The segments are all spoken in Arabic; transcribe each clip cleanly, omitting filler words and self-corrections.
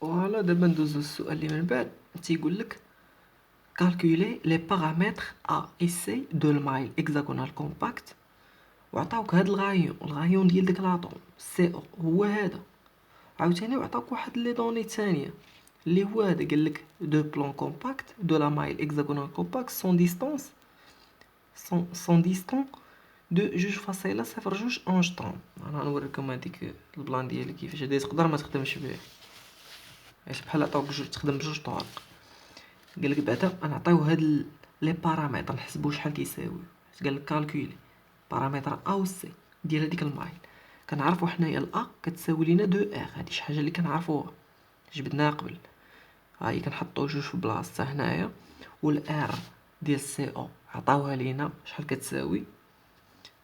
فوالا دابا ندوزو للسؤال اللي من بعد. تيقول لك calculer les paramètres A et C de المايل hexagonal compact، وعطاوك هاد الغايون ديال داك لاطوم سي او هو هذا. عاوتاني وعطاوك واحد لي دوني تانية اللي هو هذا، قال لك دو بلون كومباكت دو لا مايل hexagonal compact سون ديستونس سون ديستون دو 2.02 انجستروم. انا نوريكم هذيك البلان ديالي كيفاش هادي تقدر ما تخدمش به، علاش بحال عطاوك جوج تخدم بجوج طرق. قال لك بعدا نعطيو هاد لي بارامتر نحسبو شحال كيساوي. قال لك كالكولي بارامتر ا و سي ديال هذيك المايل. كنعرفوا حنايا الا كتساوي لينا 2 ار، هادي شي حاجه اللي كنعرفوها جبدناها قبل. ها هي كنحطو جوج في بلاصتها هنايا، والار ديال سي او عطاوها لينا شحال كتساوي،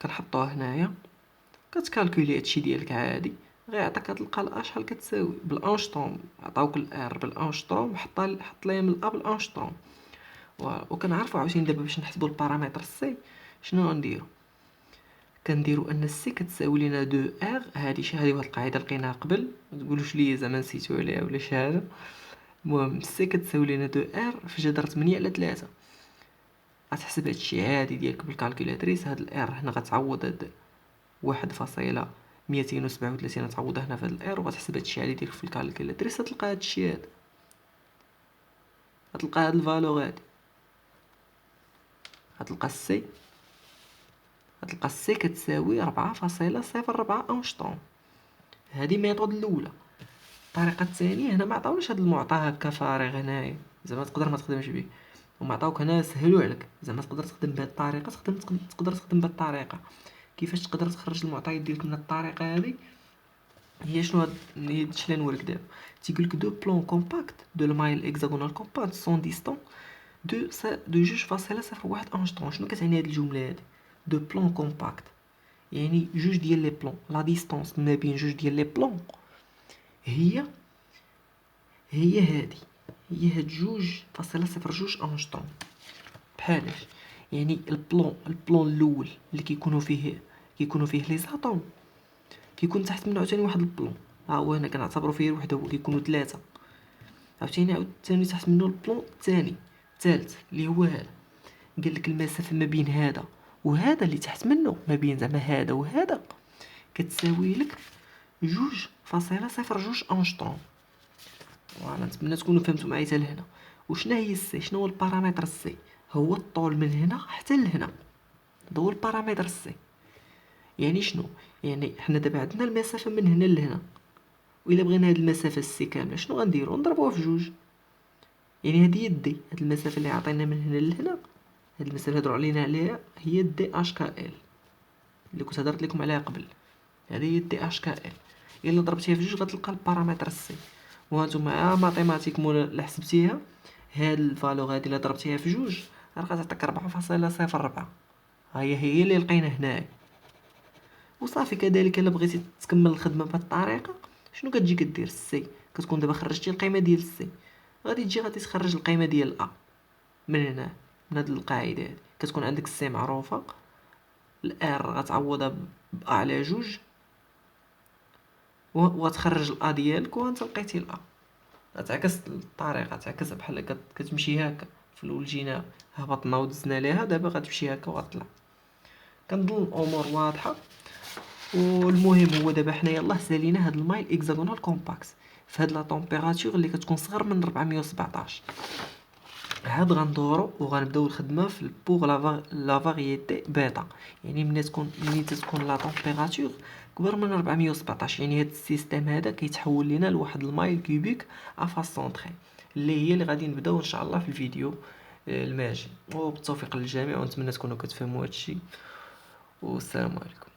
كنحطوها هنايا. كتكالكولي هادشي ديالك عادي، غيعطيك تلقى الأ شحال كتساوي بالانشطروم. عطاوك الار بالانشطروم، حط ليها من الأ بالانشطروم. وكنعرفوا عاوتاني دابا باش نحسبوا البارامتر سي شنو غنديرو. كنديرو ان سي كتساوي لينا 2 ار. هادي واحد القاعده لقيناها قبل، ما تقولوش لي زعما نسيتو عليها ولا شي حاجه. المهم سي كتساوي لينا 2 ار في جذر 8 على 3. غتحسب هادشي عادي ديالك بالكالكولاتريس. هاد الار هنا غتعوض هاد 1.237 تعوضها هنا في هاد الار، وغتحسب هادشي عادي ديالك في الكالكولاتريس. غتلقى هادشي هذا، غتلقى هاد الفالور هادي، غتلقى السي كتساوي 4.04 انشطروم. هادي ميثود الاولى. الطريقه الثانيه هنا ما عطاوناش هاد المعطى هكا فارغ هنايا، زعما تقدر ما تخدمش به. وما عطاوك هنا سهلوا عليك، زعما تقدر تخدم بهاد الطريقه، تقدر تخدم بهاد الطريقه. كيفاش تقدر تخرج المعطيات ديالك من الطريقه هذه؟ هي شنو هي هادشي اللي نوريك دابا. تيقول لك دو بلون كومباكت دو المايل اكزاغونال كومباكت سون ديستون دو 2.01 انشطرون. شنو كتعني هاد الجمله هادي؟ دو بلون كومباكت يعني جوج ديال لي بلون، لا ديستونس ما بين جوج ديال لي بلون هي هادي، هي هاد 2.02 انشطرون. بحالاش يعني البلون الاول اللي كيكونوا فيه لي زاتوم، كيكون تحت منه عاوتاني واحد البلون. ها هو هنا كنعتبروا فيه وحده، هو كيكونوا ثلاثه. عاوتاني تحت منه البلون الثالث اللي هو هذا. قال لك المسافه ما بين هذا وهذا اللي تحت منه، ما بين زعما هذا وهذا، كتساوي لك 2.02 انشطرون. فوالا نتمنى تكونوا فهمتوا معايا حتى لهنا. وشنا هي السي؟ شنو هو البارامتر السي؟ هو الطول من هنا حتى لهنا، هذا هو البارامتر السي. يعني شنو؟ يعني حنا دابا عندنا المسافه من هنا لهنا، وإلا بغينا هاد المسافه السي كامله شنو غنديرو؟ نضربوها في جوج. يعني هادي هي دي، هاد المسافه اللي عطينا من هنا لهنا، هاد المسافه اللي هضروا علينا عليها هي دي اش كا ال اللي كنت هضرت لكم عليها قبل. هذه هي دي اش كا ال. الا ضربتيها في جوج غتلقى البارامتر السي. وهانتوما ماتيماتيك مول اللي حسبتيها، هاد الفالور هادي اللي ضربتيها في جوج راه غتعطيك 4.04. هي اللي لقينا هنايا. وصافي. كذلك الا بغيتي تكمل الخدمه بهاد الطريقه، شنو كتجي كدير؟ السي كتكون دابا خرجتي القيمه ديال السي، غادي تخرج القيمه ديال ا من هنا، من هاد القاعده هادي. كتكون عندك السي معروفه، الار غتعوضها ب على جوج، وغتخرج الأ ديالك وانت لقيتي الأ. غتعكس الطريقة، تعكسها بحال كتمشي هكا. في الأول جينا هبطنا ودزنا ليها، دابا غتمشي هكا وغتطلع. كنظن الأمور واضحة. والمهم هو دابا حنا يلاه سالينا هاد المايل اكزاغونال كومباكس في هاد لا طومبيراتور اللي كتكون صغر من 417. عاد غندورو وغنبداو الخدمه في بوغ لا فارييتي بيتا. يعني ملي تكون لا طومبيراتور كبر من 417، يعني هاد السيستيم هذا كيتحول لينا لواحد المايل كوبيك ا سونطري، اللي هي اللي غادي نبداو ان شاء الله في الفيديو الماجي. وبالتوفيق للجميع، ونتمنى تكونوا كتفهموا هادشي. والسلام عليكم.